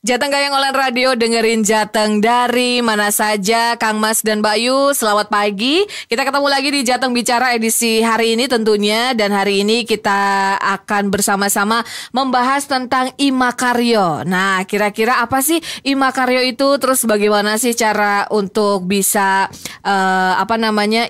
Jateng Gayeng Online Radio, dengerin Jateng dari mana saja, Kang Mas dan Mbak Yu. Selamat pagi. Kita ketemu lagi di Jateng Bicara edisi hari ini tentunya. Dan hari ini kita akan bersama-sama membahas tentang Imakaryo. Nah, kira-kira apa sih Imakaryo itu? Terus bagaimana sih cara untuk bisa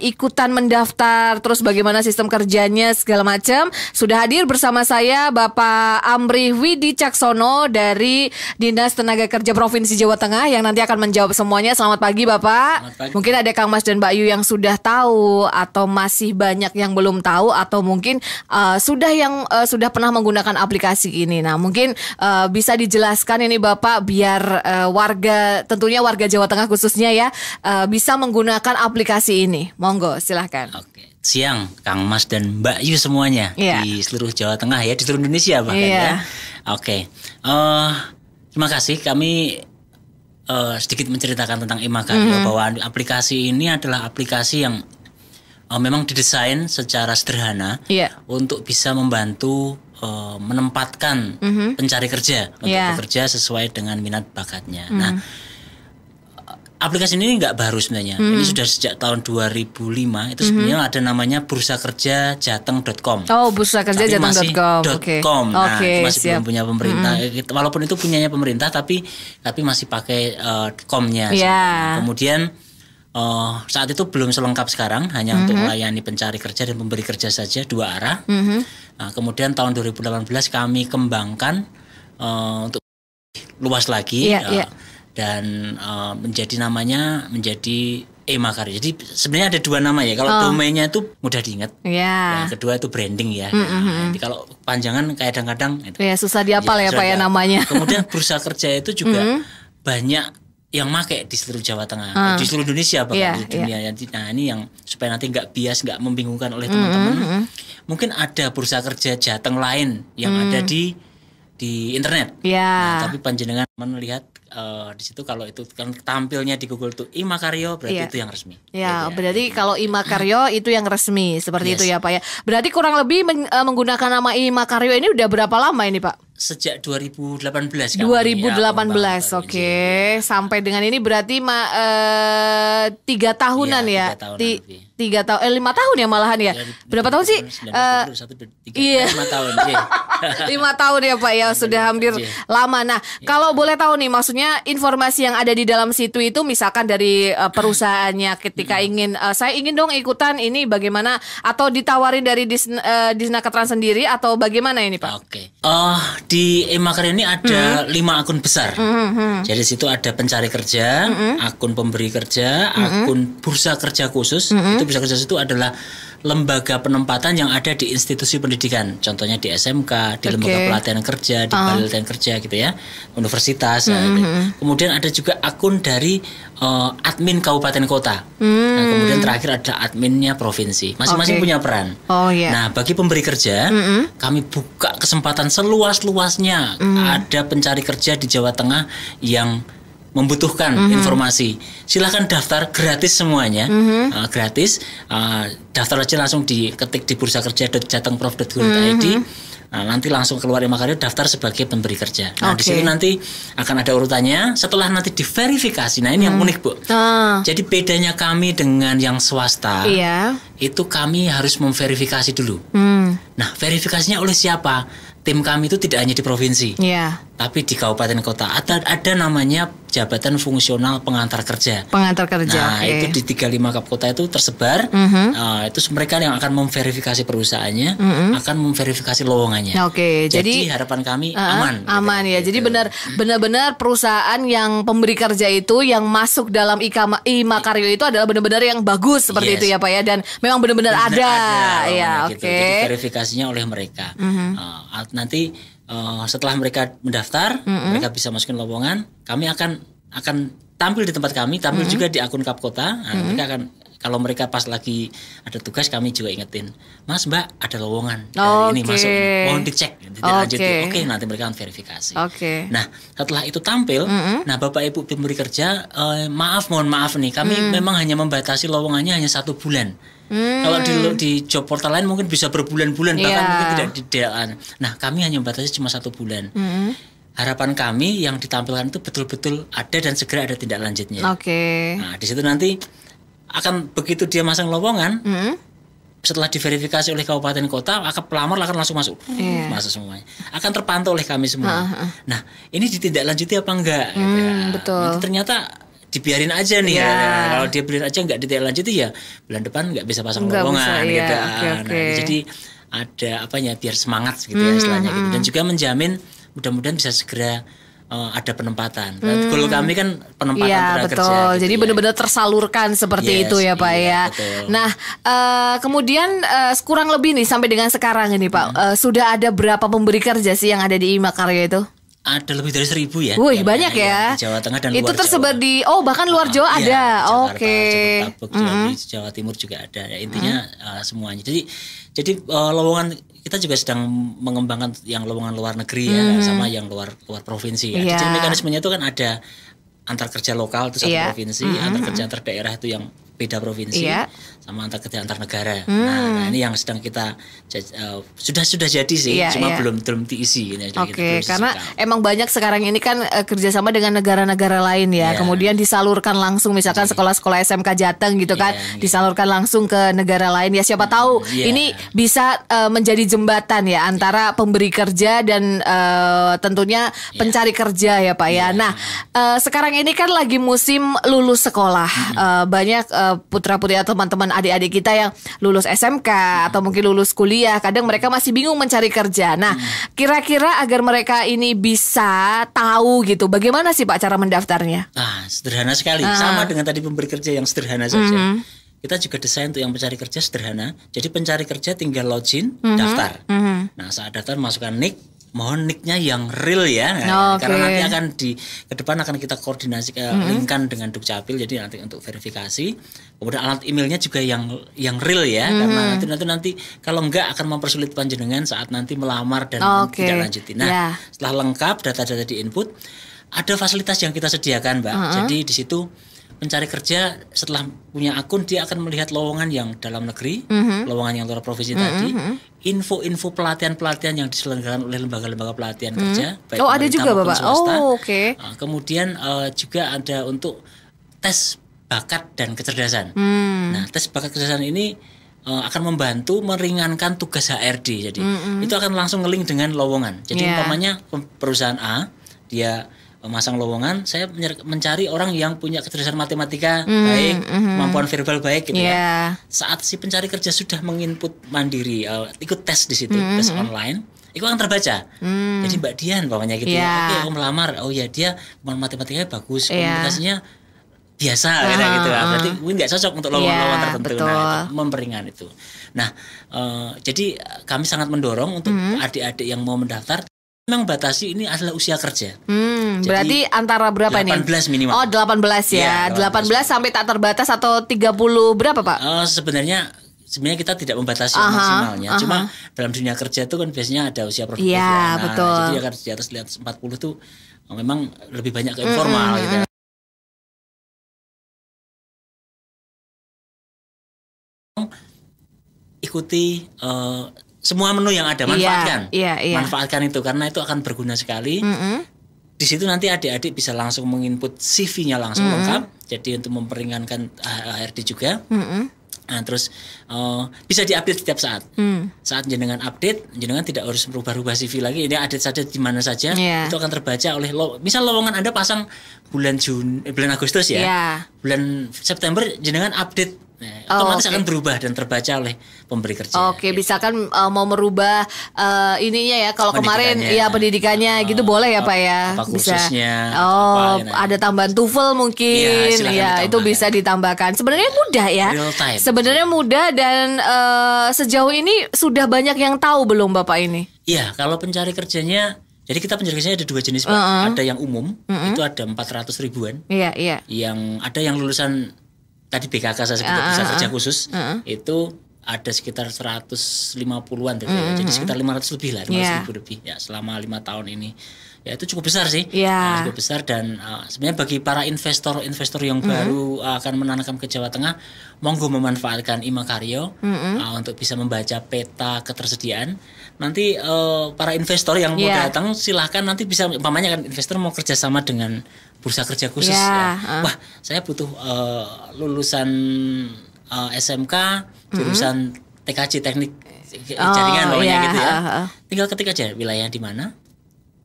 ikutan mendaftar? Terus bagaimana sistem kerjanya segala macam? Sudah hadir bersama saya Bapak Amri Widi Caksono dari Dinas Tenaga Kerja Provinsi Jawa Tengah yang nanti akan menjawab semuanya. Selamat pagi Bapak. Selamat pagi. Mungkin ada Kang Mas dan Mbak Yu yang sudah tahu atau masih banyak yang belum tahu atau mungkin sudah pernah menggunakan aplikasi ini. Nah, mungkin bisa dijelaskan ini Bapak biar tentunya warga Jawa Tengah khususnya ya bisa menggunakan aplikasi ini. Monggo, silahkan. Oke. Siang Kang Mas dan Mbak Yu semuanya di seluruh Jawa Tengah ya, di seluruh Indonesia bahkan ya. Oke. Terima kasih. Kami sedikit menceritakan tentang Imakaryo bahwa aplikasi ini adalah aplikasi yang memang didesain secara sederhana untuk bisa membantu menempatkan pencari kerja untuk bekerja sesuai dengan minat bakatnya. Nah, aplikasi ini nggak baru sebenarnya. Ini sudah sejak tahun 2005. Itu sebenarnya ada namanya Bursa Kerja Jateng.com. Oh, Bursa Kerja Jateng.com. Nah, masih belum punya pemerintah. Walaupun itu punyanya pemerintah, tapi masih pakai com-nya. Nah, kemudian saat itu belum selengkap sekarang, hanya untuk melayani pencari kerja dan pemberi kerja saja, dua arah. Nah, kemudian tahun 2018 kami kembangkan untuk luas lagi. Dan menjadi Imakaryo. Jadi sebenarnya ada dua nama ya. Kalau domainnya itu mudah diingat. Yang kedua itu branding ya. Jadi kalau panjangan kadang-kadang susah dihafal ya Pak ya namanya. Kemudian Bursa Kerja itu juga banyak yang make di seluruh Jawa Tengah, di seluruh Indonesia bahkan di dunia. Nah, ini yang supaya nanti nggak bias, nggak membingungkan oleh teman-teman. Mungkin ada Bursa Kerja Jateng lain yang ada di internet. Nah, tapi panjenengan melihat di situ kalau itu kan tampilnya di Google itu Imakaryo, berarti itu yang resmi. Berarti kalau Imakaryo itu yang resmi seperti itu ya Pak ya. Berarti kurang lebih menggunakan nama Imakaryo ini udah berapa lama ini Pak? Sejak 2018. 2018, oke. Sampai dengan ini berarti 3 tahunan ya. 5 tahun ya malahan ya. Berapa tahun sih? 5 tahun. 5 tahun ya Pak ya, sudah hampir lama. Nah, kalau boleh tahu nih, maksudnya informasi yang ada di dalam situ itu misalkan dari perusahaannya ketika saya ingin dong ikutan ini bagaimana, atau ditawarin dari Disnaketran sendiri atau bagaimana ini Pak? Oke. Di Imakaryo ini ada 5 akun besar. Jadi situ ada pencari kerja, akun pemberi kerja, akun Bursa Kerja khusus. Itu Bursa Kerja itu adalah lembaga penempatan yang ada di institusi pendidikan, contohnya di SMK, di lembaga pelatihan kerja, di balai latihan kerja gitu ya, universitas. Kemudian ada juga akun dari admin kabupaten kota. Nah, kemudian terakhir ada adminnya provinsi. Masing-masing punya peran. Nah, bagi pemberi kerja, kami buka kesempatan seluas-luasnya. Ada pencari kerja di Jawa Tengah yang membutuhkan informasi, silahkan daftar gratis semuanya, gratis. Daftar aja langsung diketik di bursakerja.jatengprof.go.id. Nah, nanti langsung keluar Imakaryo, daftar sebagai pemberi kerja. Nah, di sini nanti akan ada urutannya. Setelah nanti diverifikasi, nah ini yang unik Bu. Jadi bedanya kami dengan yang swasta, itu kami harus memverifikasi dulu. Nah, verifikasinya oleh siapa? Tim kami itu tidak hanya di provinsi, tapi di kabupaten kota. Ada namanya Jabatan Fungsional Pengantar Kerja. Nah, itu di 35 kap kota itu tersebar. Itu mereka yang akan memverifikasi perusahaannya, akan memverifikasi lowongannya. Jadi harapan kami aman. Aman ya. Jadi benar-benar perusahaan yang pemberi kerja itu yang masuk dalam Imakaryo itu adalah benar-benar yang bagus seperti itu ya Pak ya, dan memang benar-benar ada. Jadi verifikasinya oleh mereka. Nanti setelah mereka mendaftar, mereka bisa masukin lowongan. Kami akan tampil di tempat kami, tampil juga di akun kap kota. Nah, mereka akan, kalau mereka pas lagi ada tugas, kami juga ingetin, Mas Mbak ada lowongan dari ini masuk, mohon dicek, Oke, nanti mereka akan verifikasi. Nah, setelah itu tampil, nah Bapak Ibu pemberi kerja, mohon maaf nih, kami memang hanya membatasi lowongannya hanya 1 bulan. Kalau di job portal lain mungkin bisa berbulan-bulan, bahkan mungkin tidak detail. Nah, kami hanya membatasi cuma 1 bulan. harapan kami yang ditampilkan itu betul-betul ada dan segera ada tindak lanjutnya. Oke. Nah, di situ nanti akan begitu dia masang lowongan, setelah diverifikasi oleh kabupaten kota, akan pelamar akan langsung masuk, masuk semuanya. Akan terpantau oleh kami semua. Nah, ini ditindaklanjuti apa enggak? Gitu ya. Betul. Nanti ternyata dibiarin aja nih ya. Kalau dia biarin aja nggak ditindaklanjuti ya bulan depan nggak bisa pasang lowongan gitu. Nah, jadi ada apanya biar semangat gitu ya istilahnya gitu. Dan juga menjamin mudah-mudahan bisa segera ada penempatan. Goal kami kan penempatan tenaga kerja. Betul. Gitu jadi benar-benar tersalurkan seperti itu ya Pak ya. Betul. Nah, kemudian kurang lebih nih sampai dengan sekarang ini Pak, sudah ada berapa pemberi kerja sih yang ada di Imakarya itu? Ada lebih dari 1.000 ya. Wih, banyak ya. Di Jawa Tengah dan itu luar tersebar Jawa. di bahkan luar Jawa ada. Jakarta, Oke. Jawa, Jawa Timur juga ada. Ya, intinya semuanya. Jadi lowongan kita juga sedang mengembangkan yang lowongan luar negeri ya, sama yang luar provinsi ya. Jadi mekanismenya itu kan ada antar kerja lokal itu satu provinsi, antar kerja antar daerah itu yang beda provinsi, sama antar kerja antar negara. Nah, ini yang sedang kita sudah jadi sih, cuma belum diisi. Oke, karena emang banyak sekarang ini kan kerjasama dengan negara-negara lain ya. Kemudian disalurkan langsung, misalkan sekolah-sekolah SMK Jateng gitu kan, disalurkan langsung ke negara lain ya. Siapa tahu ini bisa menjadi jembatan ya antara pemberi kerja dan tentunya pencari kerja ya Pak ya. Nah, sekarang ini kan lagi musim lulus sekolah. Banyak putra-putri atau teman-teman adik-adik kita yang lulus SMK atau mungkin lulus kuliah, kadang mereka masih bingung mencari kerja. Nah, kira-kira agar mereka ini bisa tahu gitu, bagaimana sih Pak cara mendaftarnya? Nah, sederhana sekali, sama dengan tadi pemberi kerja yang sederhana saja. Kita juga desain untuk yang pencari kerja sederhana. Jadi pencari kerja tinggal login, daftar. Nah, saat daftar masukkan nick. Mohon nicknya yang real ya, karena nanti akan ke depan akan kita koordinasi linkkan dengan Dukcapil, jadi nanti untuk verifikasi. Kemudian alat emailnya juga yang real ya, karena nanti kalau enggak akan mempersulit panjenengan saat nanti melamar dan tidak lanjuti. Nah, setelah lengkap data-data di input, ada fasilitas yang kita sediakan Mbak. Jadi di situ pencari kerja setelah punya akun dia akan melihat lowongan yang dalam negeri, lowongan yang luar provinsi tadi, info-info pelatihan-pelatihan yang diselenggarakan oleh lembaga-lembaga pelatihan kerja, baik ada juga Bapak. Swasta. Oke. Kemudian juga ada untuk tes bakat dan kecerdasan. Nah, tes bakat kecerdasan ini akan membantu meringankan tugas HRD. Jadi itu akan langsung nge-link dengan lowongan. Jadi umpamanya perusahaan A dia memasang lowongan, saya mencari orang yang punya kecerdasan matematika baik, kemampuan verbal baik gitu ya. Saat si pencari kerja sudah menginput mandiri, ikut tes di situ, tes online, itu akan terbaca. Jadi Mbak Dian bawahnya gitu ya. Oke, aku melamar. Oh ya, dia matematikanya bagus, komunikasinya biasa gitu. Berarti mungkin nggak cocok untuk lowongan tertentu. Nah, itu memperingan itu. Nah, jadi kami sangat mendorong untuk adik-adik yang mau mendaftar memang batasi ini adalah usia kerja. Berarti antara berapa 18 nih? 18 minimal. Oh, 18 ya. 18 sampai tak terbatas atau 30 berapa, Pak? Sebenarnya kita tidak membatasi maksimalnya. Cuma dalam dunia kerja itu kan biasanya ada usia produktif. Iya, betul. Jadi akan di atas 40 tuh memang lebih banyak ke informal gitu. Ikuti semua menu yang ada, manfaatkan. Manfaatkan itu karena itu akan berguna sekali. Di situ nanti adik-adik bisa langsung menginput CV-nya langsung lengkap. Jadi untuk memperingankan HRD juga. Nah, terus bisa diupdate setiap saat. Saat jenengan update, jenengan tidak harus berubah-ubah CV lagi. Ini update saja di mana saja. Itu akan terbaca oleh misal lowongan Anda pasang bulan Agustus ya. Bulan September jenengan update. Nah, otomatis akan berubah dan terbaca oleh pemberi kerja. Oke, misalkan mau merubah ininya ya. Kalau kemarin ya pendidikannya gitu boleh ya Pak ya. Kursusnya, bisa. Ada tambahan TOEFL mungkin. Ya, itu bisa ditambahkan. Sebenarnya mudah ya. Sebenarnya mudah dan sejauh ini sudah banyak yang tahu belum Bapak ini? Iya, kalau pencari kerjanya. Jadi kita pencari kerjanya ada dua jenis Pak. Ada yang umum, itu ada 400 ribuan. Iya. Yang ada yang lulusan tadi BKK saya sebut bisa kerja khusus itu ada sekitar 150-an ya. Jadi sekitar 500 lebih lah, 500 ribu lebih ya selama 5 tahun ini. ya itu cukup besar sih. Cukup besar dan sebenarnya bagi para investor yang baru akan menanam ke Jawa Tengah, monggo memanfaatkan Imakaryo untuk bisa membaca peta ketersediaan. Nanti para investor yang mau datang silahkan nanti bisa, umpamanya kan investor mau kerjasama dengan bursa kerja khusus wah saya butuh lulusan SMK jurusan TKJ teknik jaringan pokoknya gitu ya. Tinggal ketik aja wilayah di mana,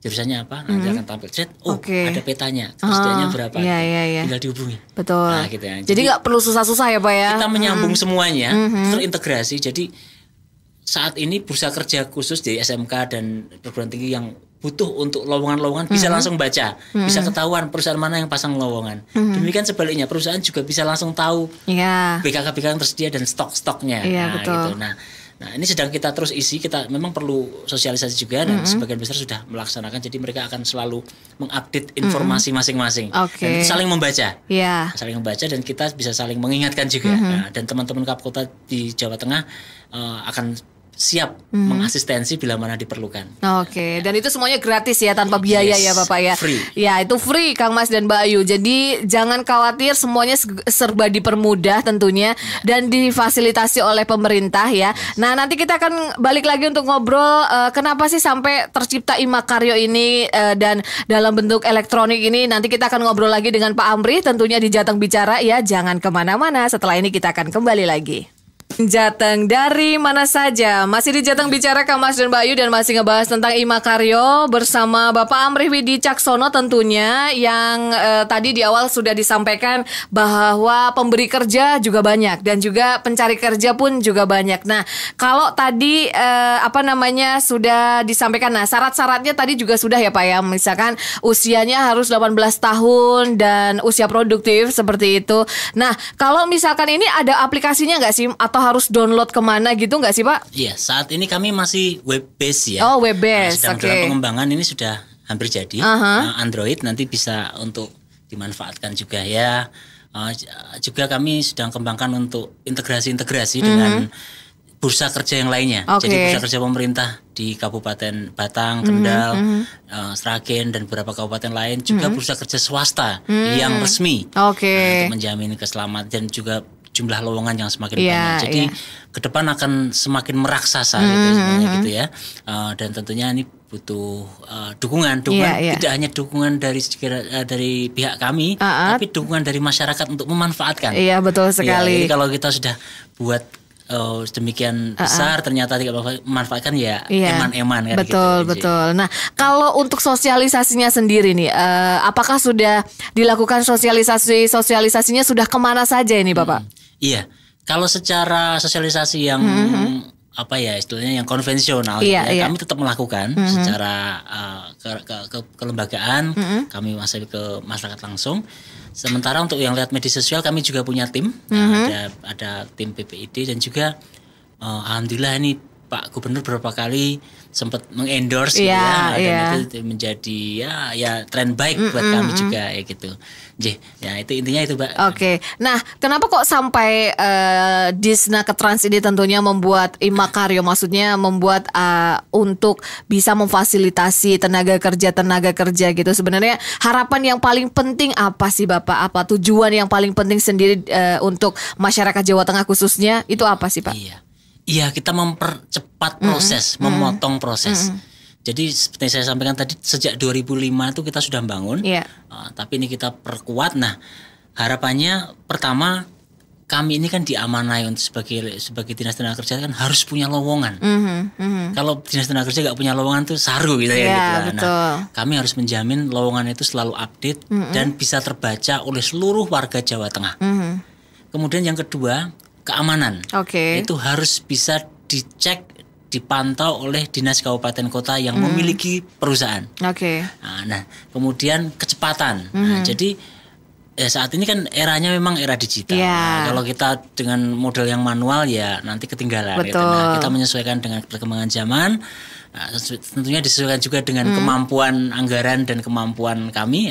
jurusannya apa, nanti akan tampil chat. Ada petanya, ketersediaannya berapa, tinggal dihubungi. Betul. Nah, gitu ya. Jadi nggak perlu susah-susah ya Pak ya. Kita menyambung semuanya, terintegrasi. Jadi saat ini bursa kerja khusus di SMK dan perguruan tinggi yang butuh untuk lowongan-lowongan bisa langsung baca, bisa ketahuan perusahaan mana yang pasang lowongan. Demikian sebaliknya, perusahaan juga bisa langsung tahu BKK-BKK yang tersedia dan stok-stoknya. Gitu. Nah, ini sedang kita terus isi. Kita memang perlu sosialisasi juga dan sebagian besar sudah melaksanakan. Jadi mereka akan selalu mengupdate informasi masing-masing. Dan itu saling membaca, saling membaca dan kita bisa saling mengingatkan juga. Nah, dan teman-teman Kapkota di Jawa Tengah akan siap mengasistensi bila mana diperlukan. Dan itu semuanya gratis ya, tanpa biaya ya Bapak ya. Free. Ya, itu free Kang Mas dan Mbak Ayu. Jadi jangan khawatir, semuanya serba dipermudah tentunya dan difasilitasi oleh pemerintah ya. Nah, nanti kita akan balik lagi untuk ngobrol kenapa sih sampai tercipta Imakaryo ini dan dalam bentuk elektronik ini. Nanti kita akan ngobrol lagi dengan Pak Amri tentunya di Jateng Bicara ya. Jangan kemana-mana, setelah ini kita akan kembali lagi. Jateng dari mana saja, masih di Jateng Bicara Kang Mas dan Mbak Ayu dan masih ngebahas tentang Imakaryo bersama Bapak Amri Widi Caksono tentunya yang tadi di awal sudah disampaikan bahwa pemberi kerja juga banyak dan juga pencari kerja pun juga banyak. Nah, kalau tadi sudah disampaikan, nah syarat-syaratnya tadi juga sudah ya Pak ya, misalkan usianya harus 18 tahun dan usia produktif seperti itu. Nah, kalau misalkan ini ada aplikasinya nggak sih atau harus download kemana gitu nggak sih Pak? Iya, saat ini kami masih web base ya. Web base. Sedang dalam pengembangan, ini sudah hampir jadi. Android nanti bisa untuk dimanfaatkan juga ya. Juga kami sedang kembangkan untuk integrasi dengan bursa kerja yang lainnya. Jadi bursa kerja pemerintah di Kabupaten Batang, Kendal, Sragen dan beberapa kabupaten lain, juga bursa kerja swasta yang resmi untuk menjamin keselamatan dan juga jumlah lowongan yang semakin banyak. Jadi ke depan akan semakin meraksasa gitu ya. Dan tentunya ini butuh dukungan tidak hanya dukungan dari pihak kami, tapi dukungan dari masyarakat untuk memanfaatkan. Iya, betul sekali. Jadi kalau kita sudah buat demikian besar ternyata tidak memanfaatkan ya eman-eman kan. Betul. Nah, kalau untuk sosialisasinya sendiri nih, apakah sudah dilakukan sosialisasinya sudah kemana saja ini Bapak? Iya, kalau secara sosialisasi yang istilahnya yang konvensional kami tetap melakukan secara kelembagaan, kami masih ke masyarakat langsung. Sementara untuk yang lihat media sosial kami juga punya tim, ada tim PPID dan juga alhamdulillah ini Pak Gubernur beberapa kali sempat mengendorse dan itu menjadi tren baik buat kami juga ya gitu. Ya itu intinya itu Mbak. Nah, kenapa kok sampai Disnakertrans ini tentunya membuat Imakaryo, maksudnya membuat untuk bisa memfasilitasi tenaga kerja gitu. Sebenarnya harapan yang paling penting apa sih Bapak? Apa tujuan yang paling penting sendiri untuk masyarakat Jawa Tengah khususnya itu apa sih Pak? Iya, kita mempercepat proses, memotong proses. Jadi seperti saya sampaikan tadi, sejak 2005 itu kita sudah bangun, tapi ini kita perkuat. Nah, harapannya pertama, kami ini kan diamanai untuk sebagai dinas tenaga kerja kan harus punya lowongan. Kalau dinas tenaga kerja nggak punya lowongan tuh saru gitu ya. Gitu. Nah, kami harus menjamin lowongan itu selalu update dan bisa terbaca oleh seluruh warga Jawa Tengah. Kemudian yang kedua, keamanan. Itu harus bisa dicek, dipantau oleh dinas kabupaten kota yang memiliki perusahaan. Nah, kemudian kecepatan. Nah, jadi saat ini kan eranya memang era digital. Nah, kalau kita dengan model yang manual ya nanti ketinggalan. Gitu. Nah, kita menyesuaikan dengan perkembangan zaman. Nah, tentunya disesuaikan juga dengan kemampuan anggaran dan kemampuan kami.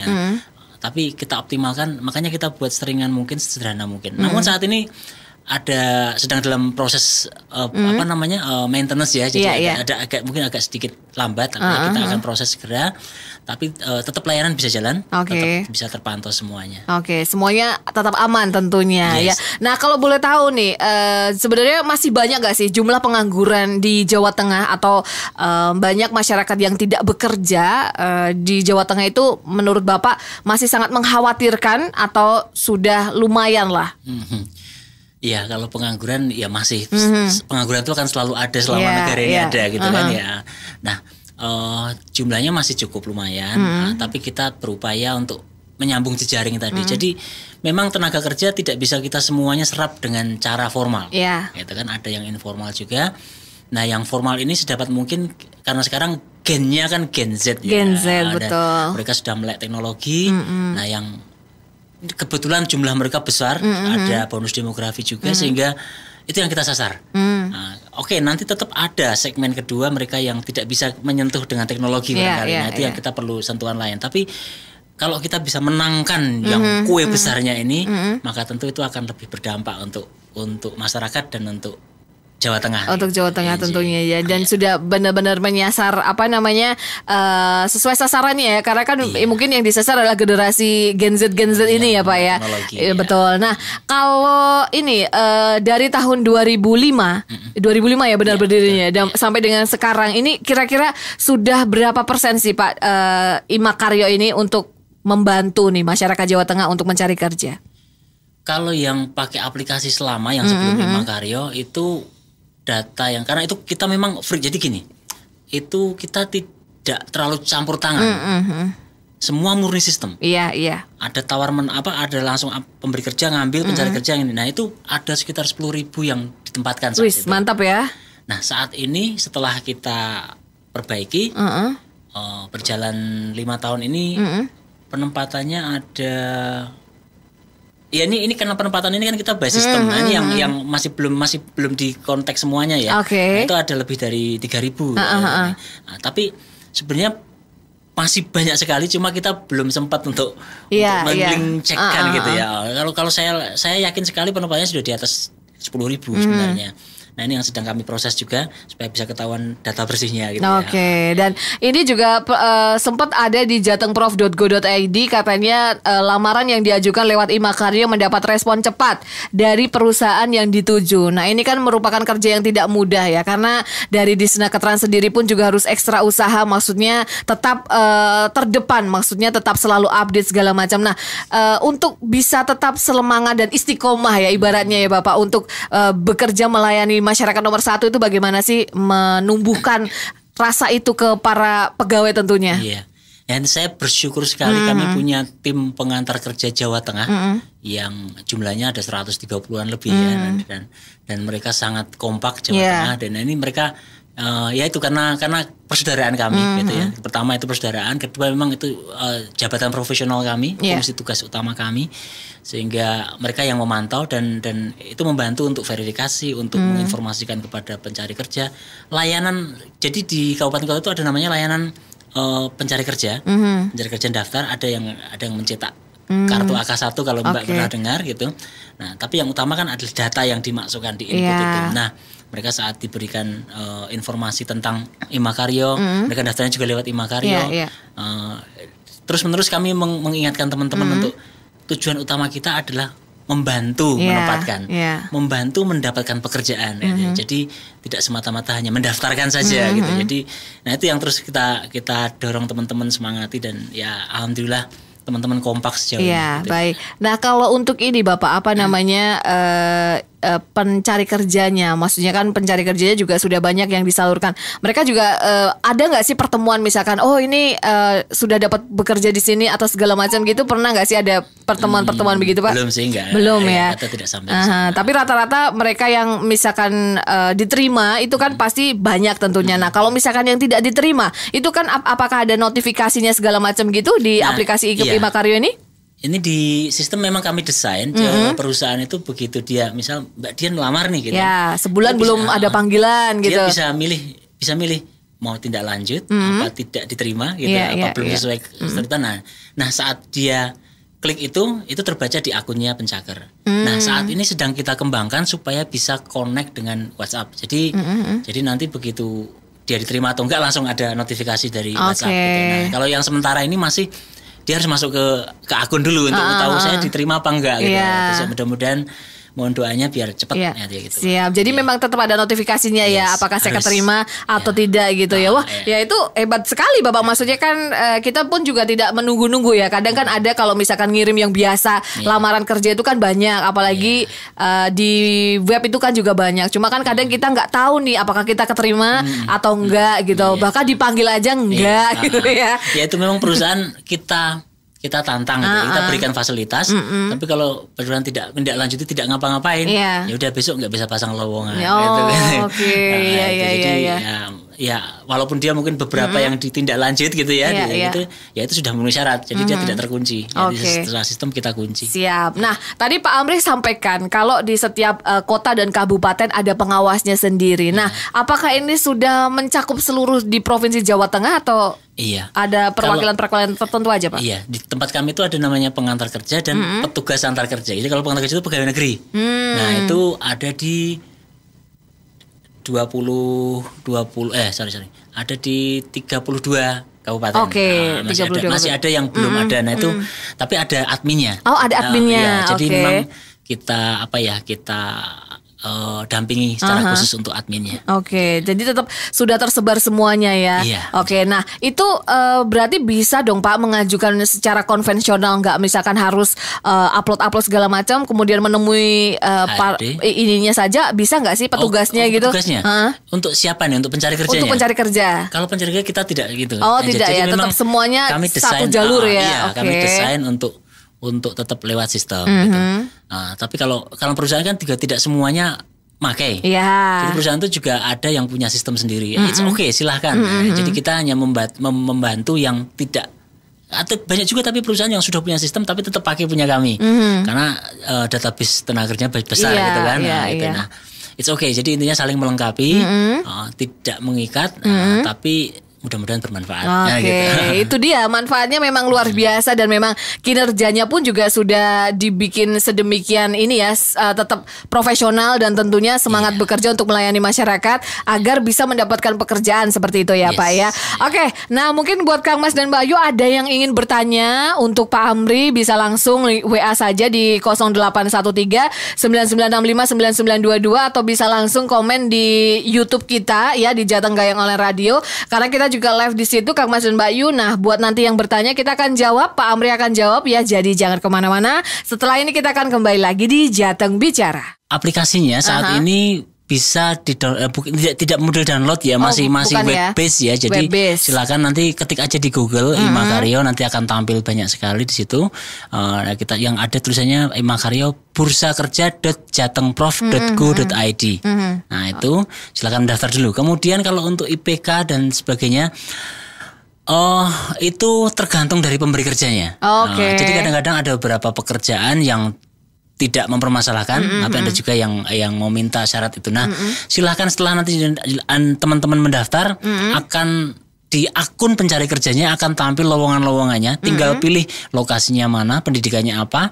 Tapi kita optimalkan, makanya kita buat seringan mungkin, sederhana mungkin. Namun saat ini sedang dalam proses maintenance ya, jadi ada agak mungkin agak sedikit lambat, tapi kita akan proses segera, tapi tetap layanan bisa jalan, tetap bisa terpantau semuanya. Semuanya tetap aman tentunya ya. Nah kalau boleh tahu nih, sebenarnya masih banyak gak sih jumlah pengangguran di Jawa Tengah atau banyak masyarakat yang tidak bekerja di Jawa Tengah itu menurut Bapak masih sangat mengkhawatirkan atau sudah lumayan lah? Iya, kalau pengangguran ya masih pengangguran itu akan selalu ada selama negara ini ada gitu kan ya. Nah, jumlahnya masih cukup lumayan, tapi kita berupaya untuk menyambung jejaring tadi. Jadi memang tenaga kerja tidak bisa kita semuanya serap dengan cara formal. Gitu kan, ada yang informal juga. Nah, yang formal ini sedapat mungkin karena sekarang gennya kan Gen Z ya. Gen Z, betul. Mereka sudah melek teknologi. Nah, yang kebetulan jumlah mereka besar, ada bonus demografi juga, sehingga itu yang kita sasar. Nah, nanti tetap ada segmen kedua mereka yang tidak bisa menyentuh dengan teknologi itu yang kita perlu sentuhan lain. Tapi kalau kita bisa menangkan yang kue besarnya ini, maka tentu itu akan lebih berdampak untuk masyarakat dan untuk Jawa Tengah. Untuk Jawa Tengah tentunya ya, dan sudah benar-benar menyasar sesuai sasarannya ya, karena kan mungkin yang disasar adalah generasi Gen Z ini ya Pak ya. Betul. Nah kalau ini dari tahun 2005 ya benar berdirinya dan sampai dengan sekarang ini kira-kira sudah berapa persen sih Pak Imakaryo ini untuk membantu nih masyarakat Jawa Tengah untuk mencari kerja? Kalau yang pakai aplikasi selama yang sebelum Imakaryo itu data yang, karena itu kita memang free, jadi gini, itu kita tidak terlalu campur tangan, semua murni sistem. Ada ada langsung pemberi kerja ngambil pencari kerja ini. Nah itu ada sekitar 10.000 yang ditempatkan saat itu. Mantap ya. Nah saat ini setelah kita perbaiki, berjalan 5 tahun ini, penempatannya ada. Ya ini karena penempatan ini kan kita by sistem. Nah ini yang masih belum di konteks semuanya ya. Nah, itu ada lebih dari 3.000. Nah, tapi sebenarnya masih banyak sekali, cuma kita belum sempat untuk melincekkan gitu ya. Kalau saya yakin sekali penempatannya sudah di atas 10.000 sebenarnya. Nah ini yang sedang kami proses juga supaya bisa ketahuan data bersihnya gitu ya. Dan ini juga sempat ada di jatengprof.go.id katanya lamaran yang diajukan lewat Imakaryo mendapat respon cepat dari perusahaan yang dituju. Nah ini kan merupakan kerja yang tidak mudah ya, karena dari Disnakertrans sendiri pun juga harus ekstra usaha, maksudnya tetap terdepan, maksudnya tetap selalu update segala macam. Nah untuk bisa tetap semangat dan istiqomah ya ibaratnya ya Bapak untuk bekerja melayani masyarakat nomor 1 itu bagaimana sih menumbuhkan rasa itu ke para pegawai tentunya? Dan saya bersyukur sekali kami punya tim pengantar kerja Jawa Tengah yang jumlahnya ada 130-an lebih ya, dan mereka sangat kompak Jawa Tengah, dan ini mereka itu karena persaudaraan kami gitu ya. Pertama itu persaudaraan, kedua memang itu jabatan profesional kami, fungsi tugas utama kami, sehingga mereka yang memantau dan itu membantu untuk verifikasi, untuk menginformasikan kepada pencari kerja layanan. Jadi di kabupaten kota itu ada namanya layanan pencari kerja, pencari kerja daftar, ada yang mencetak kartu AK1 kalau Mbak pernah dengar gitu. Nah, tapi yang utama kan adalah data yang dimasukkan di input itu. Nah, mereka saat diberikan informasi tentang Imakaryo, mereka daftarnya juga lewat Imakaryo. Terus-menerus kami mengingatkan teman-teman untuk tujuan utama kita adalah membantu menempatkan, membantu mendapatkan pekerjaan. Jadi tidak semata-mata hanya mendaftarkan saja gitu. Jadi, nah itu yang terus kita dorong teman-teman semangati, dan ya alhamdulillah teman-teman kompak sejauh ini. Gitu. Baik. Nah kalau untuk ini Bapak pencari kerjanya, maksudnya kan pencari kerjanya juga sudah banyak yang disalurkan. Mereka juga ada nggak sih pertemuan misalkan, ini sudah dapat bekerja di sini atau segala macam gitu, pernah nggak sih ada pertemuan begitu Pak? Belum sih, enggak. Belum ya. Kita tidak sampai sana. Tapi rata-rata mereka yang misalkan diterima itu kan pasti banyak tentunya. Nah kalau misalkan yang tidak diterima itu kan apakah ada notifikasinya segala macam gitu di aplikasi Imakaryo ini? Ini di sistem memang kami desain perusahaan itu begitu dia misal Mbak Dian melamar nih gitu. Ya, sebulan belum ada panggilan gitu. Dia bisa milih mau tindak lanjut apa tidak diterima gitu, apa belum sesuai ketentuan. Nah, saat dia klik itu terbaca di akunnya Pencakar. Nah, saat ini sedang kita kembangkan supaya bisa connect dengan WhatsApp. Jadi nanti begitu dia diterima atau enggak langsung ada notifikasi dari WhatsApp gitu. Nah, kalau yang sementara ini masih dia harus masuk ke akun dulu untuk tahu saya diterima apa enggak gitu. Terus mudah-mudahan mohon doanya biar cepat gitu. Siap. Jadi memang tetap ada notifikasinya ya, apakah saya keterima atau tidak gitu ya. Wah, ya itu hebat sekali Bapak. Maksudnya kan kita pun juga tidak menunggu-nunggu ya. Kadang kan ada kalau misalkan ngirim yang biasa lamaran kerja itu kan banyak, apalagi di web itu kan juga banyak. Cuma kan kadang kita nggak tahu nih apakah kita keterima atau enggak gitu. Bahkan dipanggil aja enggak gitu ya. Ya itu memang perusahaan kita tantang gitu. Kita berikan fasilitas, tapi kalau perusahaan tidak lanjuti, tidak ngapa-ngapain, ya udah besok nggak bisa pasang lowongan. Ya walaupun dia mungkin beberapa yang ditindaklanjut gitu ya, itu sudah memenuhi syarat, jadi dia tidak terkunci. Jadi setelah sistem kita kunci. Siap. Nah, tadi Pak Amri sampaikan kalau di setiap kota dan kabupaten ada pengawasnya sendiri. Nah, apakah ini sudah mencakup seluruh di Provinsi Jawa Tengah atau ada perwakilan-perwakilan tertentu aja Pak? Iya, di tempat kami itu ada namanya pengantar kerja dan petugas antar kerja. Jadi kalau pengantar kerja itu pegawai negeri. Nah, itu ada di 32 kabupaten. Masih ada yang belum ada. Nah, itu tapi ada adminnya. Oh, ada adminnya. Jadi memang kita dampingi secara khusus untuk adminnya. Jadi tetap sudah tersebar semuanya ya. Nah itu berarti bisa dong Pak mengajukan secara konvensional, nggak misalkan harus upload segala macam, kemudian menemui ininya saja, bisa nggak sih petugasnya gitu? Petugasnya untuk siapa nih? Untuk pencari kerjanya? Untuk pencari kerja. Kalau pencari kerja kita tidak gitu. Tidak ya, tetap semuanya satu jalur ya. Kami desain untuk tetap lewat sistem gitu. Tapi kalau perusahaan kan juga tidak semuanya pakai. Jadi perusahaan itu juga ada yang punya sistem sendiri. It's okay, silahkan. Jadi kita hanya membantu yang tidak, atau banyak juga tapi perusahaan yang sudah punya sistem tapi tetap pakai punya kami. Karena database tenaga kerjanya besar gitu kan. Nah, it's okay. Jadi intinya saling melengkapi, tidak mengikat, tapi mudah-mudahan bermanfaat. Itu dia, manfaatnya memang luar biasa dan memang kinerjanya pun juga sudah dibikin sedemikian ini ya, tetap profesional dan tentunya semangat bekerja untuk melayani masyarakat agar bisa mendapatkan pekerjaan seperti itu ya Pak ya. Nah mungkin buat Kang Mas dan Mbak Ayu ada yang ingin bertanya untuk Pak Amri, bisa langsung WA saja di 0813 9965 9922 atau bisa langsung komen di YouTube kita ya, di Jateng Gayeng Online Radio, karena kita juga live di situ Kang Mas dan Mbak Yu. Nah buat nanti yang bertanya kita akan jawab, Pak Amri akan jawab ya. Jadi jangan kemana-mana. Setelah ini kita akan kembali lagi di Jateng Bicara. Aplikasinya saat ini bisa tidak mudah download ya, masih web base ya. Jadi silakan nanti ketik aja di Google iMakaryo, nanti akan tampil banyak sekali di situ. Kita yang ada tulisannya iMakaryo bursakerja.jatengprof.go.id. Nah itu silakan daftar dulu. Kemudian kalau untuk IPK dan sebagainya, itu tergantung dari pemberi kerjanya. Jadi kadang-kadang ada beberapa pekerjaan yang tidak mempermasalahkan, tapi ada juga yang mau minta syarat itu. Nah, silahkan setelah nanti teman-teman mendaftar, akan di akun pencari kerjanya akan tampil lowongan-lowongannya. Tinggal pilih lokasinya mana, pendidikannya apa,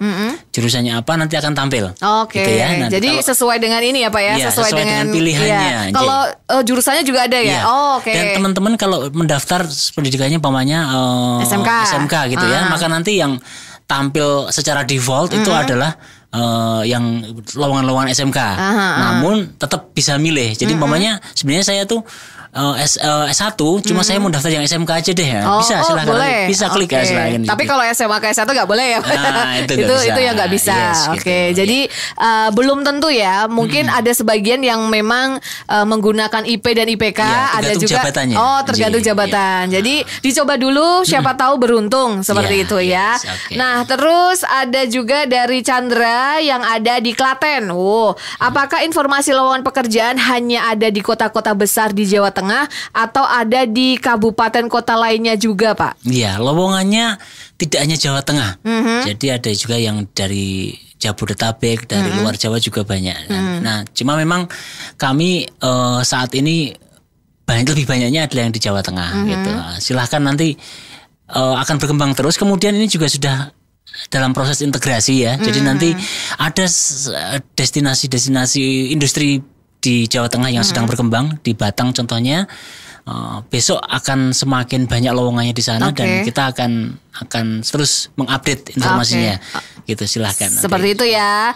jurusannya apa, nanti akan tampil. Gitu ya. Nah, jadi sesuai dengan ini ya Pak ya, sesuai dengan pilihannya. Kalau jurusannya juga ada ya. Dan teman-teman kalau mendaftar pendidikannya umpamanya SMK gitu ya, maka nanti yang tampil secara default itu adalah yang lowongan-lowongan SMK. Namun tetap bisa milih. Jadi umpamanya sebenarnya saya tuh S1 cuma saya mau daftar yang SMK aja deh ya. Bisa silakan. Bisa klik ya silakan. Tapi kalau SMA ke S1 nggak boleh ya. Itu yang nggak bisa. Gitu. Jadi belum tentu ya. Mungkin ada sebagian yang memang menggunakan IP dan IPK, ada juga jabatannya. Tergantung jabatan. Jadi dicoba dulu, siapa tahu beruntung seperti itu ya. Nah, terus ada juga dari Chandra yang ada di Klaten. Apakah informasi lowongan pekerjaan hanya ada di kota-kota besar di Jawa Tengah atau ada di kabupaten kota lainnya juga, Pak? Iya, lowongannya tidak hanya Jawa Tengah. Jadi ada juga yang dari Jabodetabek, dari luar Jawa juga banyak. Nah, cuma memang kami saat ini lebih banyaknya adalah yang di Jawa Tengah gitu. Silahkan nanti akan berkembang terus. Kemudian ini juga sudah dalam proses integrasi ya. Jadi nanti ada destinasi-destinasi industri di Jawa Tengah yang sedang berkembang di Batang contohnya. Besok akan semakin banyak lowongannya di sana dan kita akan terus mengupdate informasinya. Gitu, silahkan. Seperti itu ya.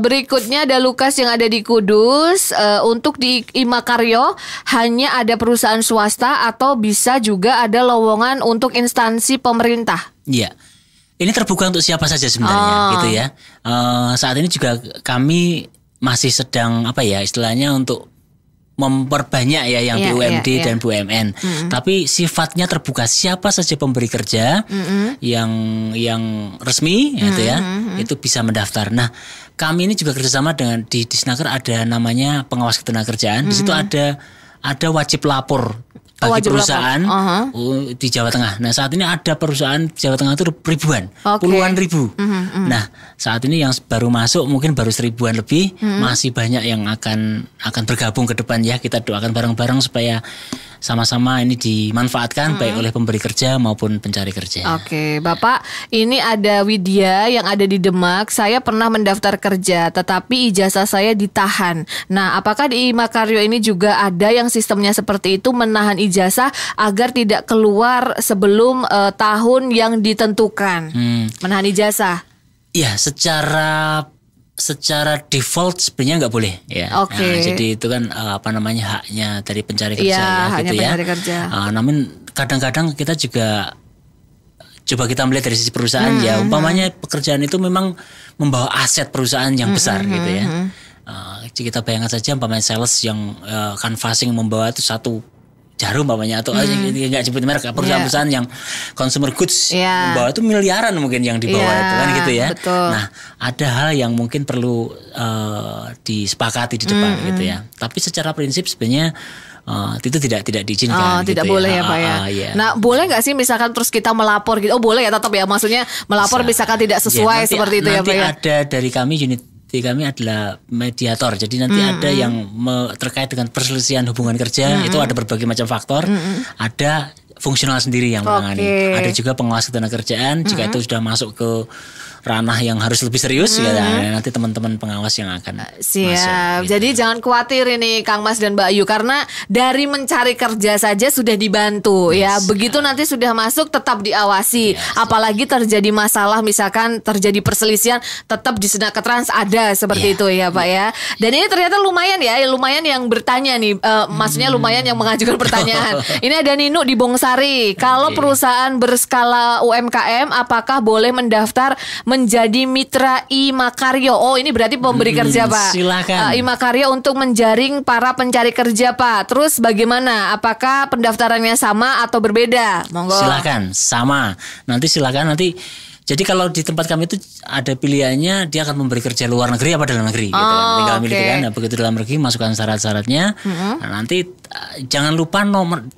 Berikutnya ada Lukas yang ada di Kudus. Untuk di Imakaryo hanya ada perusahaan swasta atau bisa juga ada lowongan untuk instansi pemerintah? Iya. Ini terbuka untuk siapa saja sebenarnya gitu ya. Saat ini juga kami masih sedang istilahnya untuk memperbanyak ya yang BUMD dan BUMN. Tapi sifatnya terbuka, siapa saja pemberi kerja yang resmi gitu ya, itu bisa mendaftar. Nah, kami ini juga kerjasama dengan di Disnaker ada namanya pengawas ketenagakerjaan. Di situ ada wajib lapor bagi perusahaan di Jawa Tengah. Nah, saat ini ada perusahaan di Jawa Tengah itu ribuan, puluhan ribu. Nah, saat ini yang baru masuk mungkin baru 1000-an lebih, masih banyak yang akan bergabung ke depan ya. Kita doakan bareng-bareng supaya sama-sama ini dimanfaatkan baik oleh pemberi kerja maupun pencari kerja. Oke, Bapak, ini ada Widya yang ada di Demak. Saya pernah mendaftar kerja, tetapi ijazah saya ditahan. Nah, apakah di Imakaryo ini juga ada yang sistemnya seperti itu, menahan ijazah agar tidak keluar sebelum tahun yang ditentukan? Menahan ijazah? Ya, secara default sebenarnya nggak boleh ya. Nah, jadi itu kan haknya dari pencari kerja gitu ya. Pencari kerja. Namun kadang-kadang kita juga coba kita melihat dari sisi perusahaan ya. Umpamanya pekerjaan itu memang membawa aset perusahaan yang besar gitu ya. Kita bayangkan saja umpamanya sales yang canvassing membawa itu satu jarum umpamanya atau nggak sebut merek, perusahaan-perusahaan yang consumer goods membawa itu miliaran mungkin yang dibawa itu kan gitu ya. Betul. Nah, ada hal yang mungkin perlu disepakati di depan gitu ya. Tapi secara prinsip sebenarnya itu tidak diizinkan. Tidak gitu ya Pak ya. Nah, boleh nggak sih misalkan terus kita melapor gitu? Oh boleh ya tetap ya, maksudnya melapor misalkan tidak sesuai seperti itu ya Pak ya. Nanti ada dari kami unit kami adalah mediator. Jadi nanti ada yang terkait dengan perselisihan hubungan kerja, itu ada berbagai macam faktor. Ada fungsional sendiri yang menangani. Ada juga pengawas ketenagakerjaan jika itu sudah masuk ke ranah yang harus lebih serius ya, nanti teman-teman pengawas yang akan siap. Masuk, gitu. Jadi jangan khawatir ini Kang Mas dan Mbak Ayu, karena dari mencari kerja saja sudah dibantu ya. Begitu nanti sudah masuk tetap diawasi. Apalagi terjadi masalah misalkan terjadi perselisihan, tetap di Disnaker Trans ada seperti itu ya Pak ya. Dan ini ternyata lumayan yang bertanya nih, maksudnya lumayan yang mengajukan pertanyaan. Ini ada Nino di Bongsari. Kalau perusahaan berskala UMKM apakah boleh mendaftar menjadi mitra Imakaryo? Oh, ini berarti pemberi kerja Pak. Silakan. Imakaryo untuk menjaring para pencari kerja Pak. Terus bagaimana? Apakah pendaftarannya sama atau berbeda? Monggo. Silakan, sama. Nanti jadi kalau di tempat kami itu ada pilihannya, dia akan memberi kerja luar negeri apa dalam negeri gitu kan. Tinggal milih kan. Nah, begitu dalam negeri masukkan syarat-syaratnya. Nah, nanti jangan lupa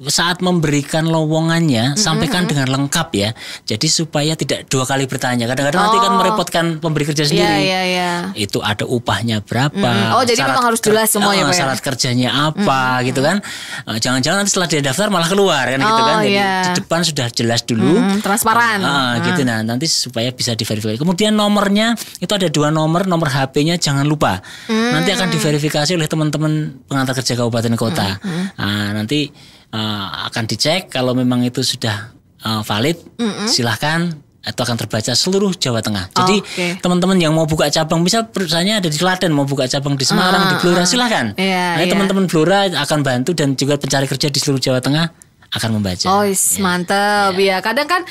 saat memberikan lowongannya sampaikan dengan lengkap ya. Jadi supaya tidak dua kali bertanya. Kadang-kadang nanti kan merepotkan pemberi kerja sendiri. Itu ada upahnya berapa. Jadi memang harus jelas semua ya Pak. Syarat kerjanya apa gitu kan. Jangan-jangan nanti setelah dia daftar malah keluar kan gitu kan. Jadi di depan sudah jelas dulu. Transparan. Gitu. Nah, nanti supaya bisa diverifikasi. Kemudian nomornya itu ada 2 nomor HP-nya jangan lupa. Nanti akan diverifikasi oleh teman-teman pengantar kerja kabupaten kota. Nanti akan dicek kalau memang itu sudah valid, silahkan. Itu akan terbaca seluruh Jawa Tengah. Jadi teman-teman yang mau buka cabang, misal perusahaannya ada di Klaten, mau buka cabang di Semarang, di Blora, silahkan. Teman-teman Blora akan bantu dan juga pencari kerja di seluruh Jawa Tengah akan membaca. Mantap ya. Kadang kan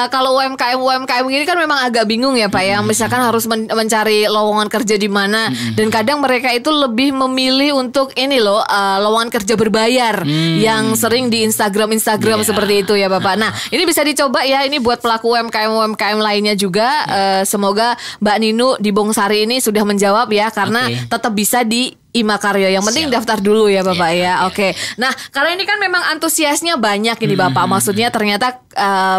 kalau UMKM ini kan memang agak bingung ya Pak ya. Misalkan harus mencari lowongan kerja di mana, dan kadang mereka itu lebih memilih untuk ini loh lowongan kerja berbayar yang sering di Instagram seperti itu ya Bapak. Nah, ini bisa dicoba ya, ini buat pelaku UMKM lainnya juga. Semoga Mbak Ninu di Bongsari ini sudah menjawab ya, karena tetap bisa Imakaryo. Yang penting Siap. daftar dulu ya Bapak ya. Ya, Oke. Nah, karena ini kan memang antusiasnya banyak ini Bapak. Maksudnya ternyata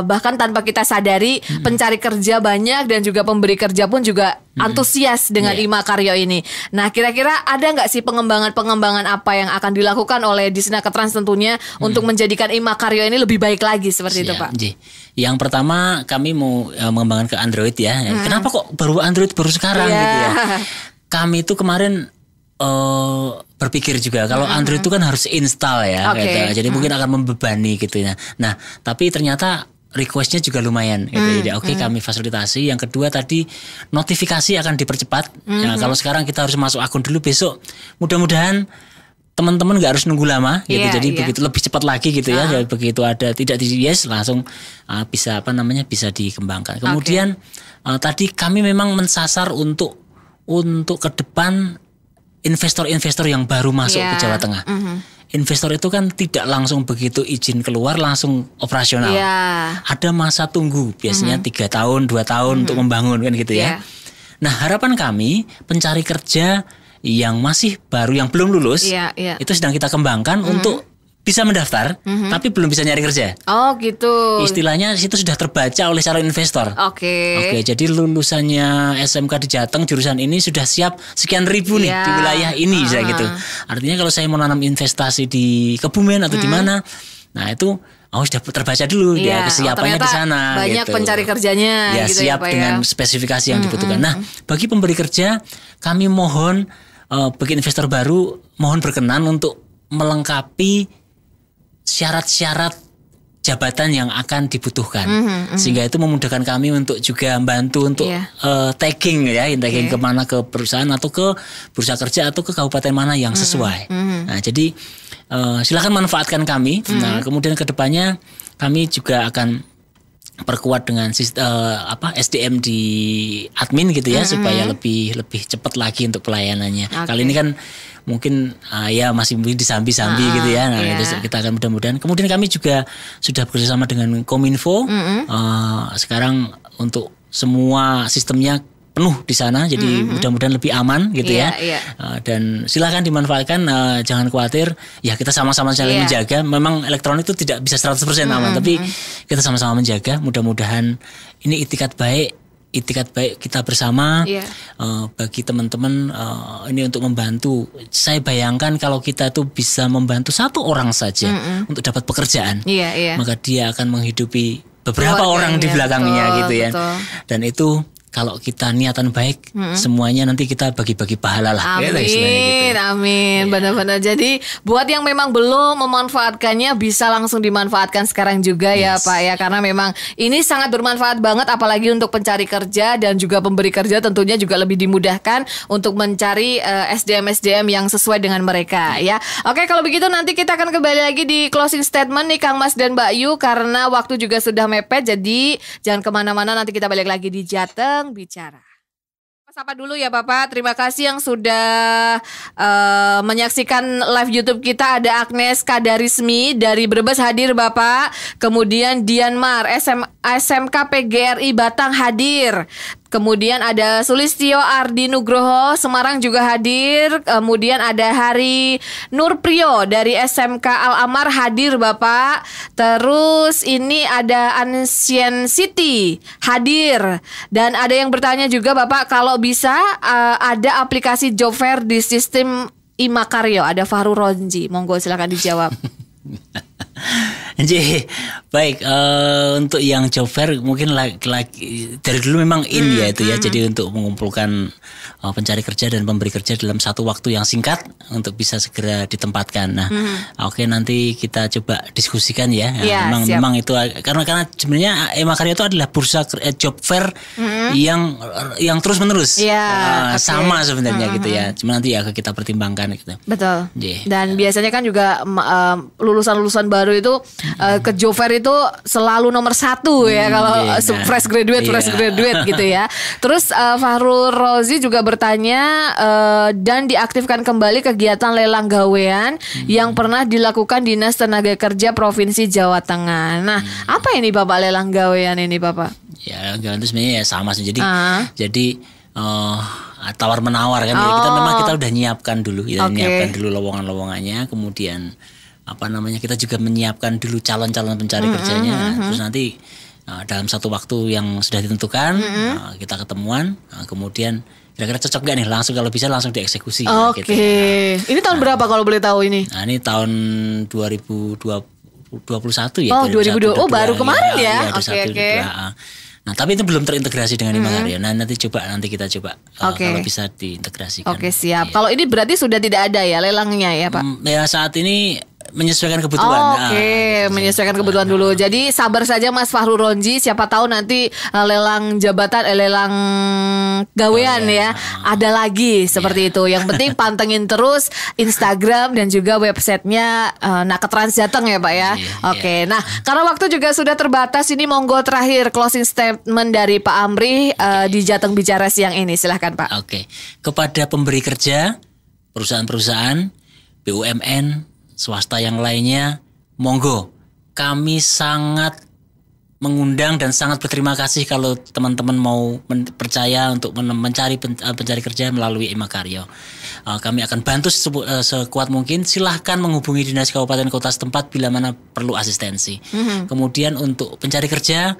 bahkan tanpa kita sadari pencari kerja banyak dan juga pemberi kerja pun juga antusias dengan Imakaryo ini. Nah, kira-kira ada nggak sih pengembangan-pengembangan apa yang akan dilakukan oleh Disnakertrans tentunya untuk menjadikan Imakaryo ini lebih baik lagi seperti itu Pak? Yang pertama kami mau mengembangkan ke Android ya. Kenapa kok baru Android baru sekarang gitu ya? Kami itu kemarin berpikir juga kalau Android itu kan harus install ya, gitu. Jadi mungkin akan membebani gitu ya. Nah, tapi ternyata requestnya juga lumayan gitu. Jadi kami fasilitasi. Yang kedua tadi notifikasi akan dipercepat. Nah, kalau sekarang kita harus masuk akun dulu, besok mudah-mudahan teman-teman nggak harus nunggu lama gitu. Jadi begitu lebih cepat lagi gitu ya. Jadi begitu ada tidak di yes langsung bisa bisa dikembangkan. Kemudian tadi kami memang mensasar untuk ke depan investor-investor yang baru masuk ke Jawa Tengah. Investor itu kan tidak langsung begitu izin keluar langsung operasional. Ada masa tunggu, biasanya 3 tahun, 2 tahun untuk membangun kan gitu ya. Nah, harapan kami pencari kerja yang masih baru, yang belum lulus, itu sedang kita kembangkan untuk bisa mendaftar, tapi belum bisa nyari kerja. Oh gitu. Istilahnya situ sudah terbaca oleh calon investor. Oke, jadi lulusannya SMK di Jateng jurusan ini sudah siap sekian ribu nih di wilayah ini, bisa gitu. Artinya kalau saya mau nanam investasi di Kebumen atau di mana, nah itu sudah terbaca dulu dia kesiapannya di sana. Banyak gitu. Pencari kerjanya. Ya gitu siap dengan spesifikasi yang dibutuhkan. Nah, bagi pemberi kerja kami mohon bagi investor baru mohon berkenan untuk melengkapi syarat-syarat jabatan yang akan dibutuhkan, sehingga itu memudahkan kami untuk juga membantu untuk tagging kemana, ke perusahaan atau ke bursa kerja atau ke kabupaten mana yang sesuai. Nah, jadi silakan manfaatkan kami. Nah, kemudian kedepannya kami juga akan perkuat dengan SDM di admin gitu ya, supaya lebih cepat lagi untuk pelayanannya. Kali ini kan mungkin masih disambi-sambi gitu ya. Nah, kita akan mudah-mudahan. Kemudian kami juga sudah bekerjasama dengan Kominfo. Sekarang untuk semua sistemnya penuh di sana, jadi mudah-mudahan lebih aman gitu ya. Dan silakan dimanfaatkan, jangan khawatir. Ya, kita sama-sama saling menjaga. Memang elektronik itu tidak bisa 100% aman, tapi kita sama-sama menjaga. Mudah-mudahan ini itikat baik kita bersama bagi teman-teman ini untuk membantu. Saya bayangkan kalau kita tuh bisa membantu satu orang saja untuk dapat pekerjaan, maka dia akan menghidupi beberapa orang di belakangnya gitu ya. Dan itu kalau kita niatan baik, semuanya nanti kita bagi-bagi pahala lah. Amin. Benar-benar. Jadi buat yang memang belum memanfaatkannya bisa langsung dimanfaatkan sekarang juga ya Pak ya. Karena memang ini sangat bermanfaat banget, apalagi untuk pencari kerja dan juga pemberi kerja tentunya juga lebih dimudahkan untuk mencari SDM-SDM yang sesuai dengan mereka ya. Oke, kalau begitu nanti kita akan kembali lagi di closing statement nih Kang Mas dan Mbak Yu, karena waktu juga sudah mepet. Jadi jangan kemana-mana, nanti kita balik lagi di Jateng Bicara. Sapa dulu ya Bapak, terima kasih yang sudah menyaksikan live YouTube kita. Ada Agnes Kadarismi dari Brebes hadir Bapak. Kemudian Dianmar SMK PGRI Batang hadir. Kemudian ada Sulistyo Ardi Nugroho Semarang juga hadir. Kemudian ada Hari Nurpriyo dari SMK Al Amar hadir Bapak. Terus ini ada Ancient City hadir. Dan ada yang bertanya juga Bapak, kalau bisa ada aplikasi job fair di sistem Imakaryo. Ada Fahru Ronji, monggo silakan dijawab. Jadi baik, untuk yang job fair mungkin dari dulu memang ya itu ya. Jadi untuk mengumpulkan pencari kerja dan pemberi kerja dalam satu waktu yang singkat untuk bisa segera ditempatkan. Nah, nanti kita coba diskusikan ya. Memang itu karena sebenarnya Imakaryo itu adalah bursa job fair yang terus menerus sama sebenarnya gitu ya. Cuma nanti kita pertimbangkan gitu. Betul. Dan biasanya kan juga lulusan-lulusan baru itu ke job fair itu selalu nomor 1 ya kalau fresh graduate gitu ya. Terus Fahrul Rozi juga bertanya dan diaktifkan kembali kegiatan lelang gawean yang pernah dilakukan Dinas Tenaga Kerja Provinsi Jawa Tengah. Nah, apa ini Bapak lelang gawean ini Bapak? Ya, gawean itu sebenarnya sama sih. Jadi tawar menawar kan. Jadi kita udah nyiapkan dulu, nyiapkan dulu lowongan-lowongannya, kemudian kita juga menyiapkan dulu calon-calon pencari kerjanya. Terus nanti dalam satu waktu yang sudah ditentukan kita ketemuan, kemudian kira-kira cocok gak nih, langsung kalau bisa langsung dieksekusi. Oke. Gitu ya. Ini tahun berapa kalau boleh tahu ini? Nah, ini tahun 2021 ya. Oh, 2020. Oh, baru kemarin ya. Oke. Nah, tapi itu belum terintegrasi dengan Imakarya. Nah, nanti kita coba kalau bisa diintegrasikan. Oke, siap. Kalau ini berarti sudah tidak ada ya lelangnya ya, Pak? Ya, saat ini menyesuaikan kebutuhan. Menyesuaikan kebutuhan dulu. Jadi sabar saja Mas Fahru Ronji, siapa tahu nanti lelang jabatan, lelang gawean ya. Ada lagi seperti itu. Yang penting pantengin terus Instagram dan juga websitenya Naketrans Jateng ya Pak ya. Oke. Nah, karena waktu juga sudah terbatas, ini monggo terakhir closing statement dari Pak Amri di Jateng Bicara siang ini. Silahkan Pak. Oke. Kepada pemberi kerja, perusahaan-perusahaan, BUMN, swasta yang lainnya, monggo. Kami sangat mengundang dan sangat berterima kasih kalau teman-teman mau percaya untuk mencari pencari kerja melalui Imakarya. Kami akan bantu sekuat mungkin. Silahkan menghubungi dinas kabupaten kota setempat bila mana perlu asistensi. Kemudian untuk pencari kerja,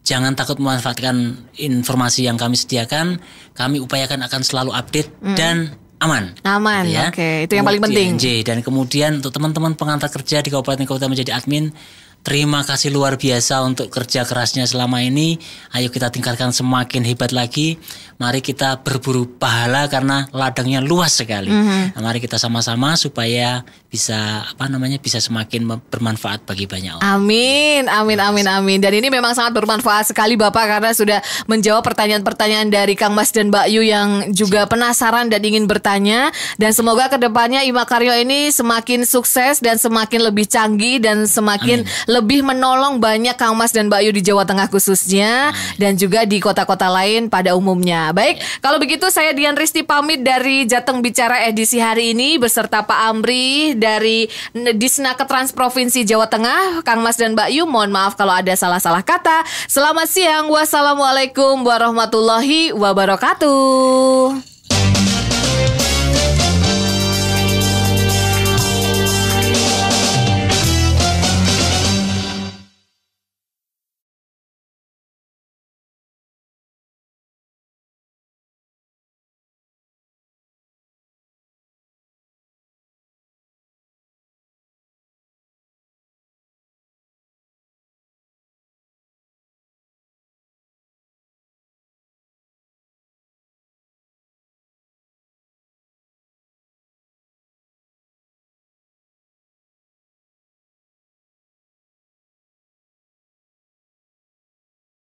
jangan takut memanfaatkan informasi yang kami sediakan. Kami upayakan akan selalu update dan aman, gitu ya. Oke, itu yang paling penting. Dan kemudian untuk teman-teman pengantar kerja di kabupaten kota menjadi admin, terima kasih luar biasa untuk kerja kerasnya selama ini. Ayo kita tingkatkan semakin hebat lagi. Mari kita berburu pahala karena ladangnya luas sekali. Nah, mari kita sama-sama supaya bisa bisa semakin bermanfaat bagi banyak orang. Amin. Dan ini memang sangat bermanfaat sekali Bapak, karena sudah menjawab pertanyaan-pertanyaan dari Kang Mas dan Mbak Yu yang juga penasaran dan ingin bertanya. Dan semoga kedepannya Imakarya ini semakin sukses dan semakin lebih canggih dan semakin lebih menolong banyak Kang Mas dan Mbak Yu di Jawa Tengah khususnya, dan juga di kota-kota lain pada umumnya. Baik, kalau begitu saya Dian Risti pamit dari Jateng Bicara edisi hari ini beserta Pak Amri dari Disnaketrans Provinsi Jawa Tengah, Kang Mas dan Mbak Yu. Mohon maaf kalau ada salah-salah kata. Selamat siang, wassalamualaikum warahmatullahi wabarakatuh.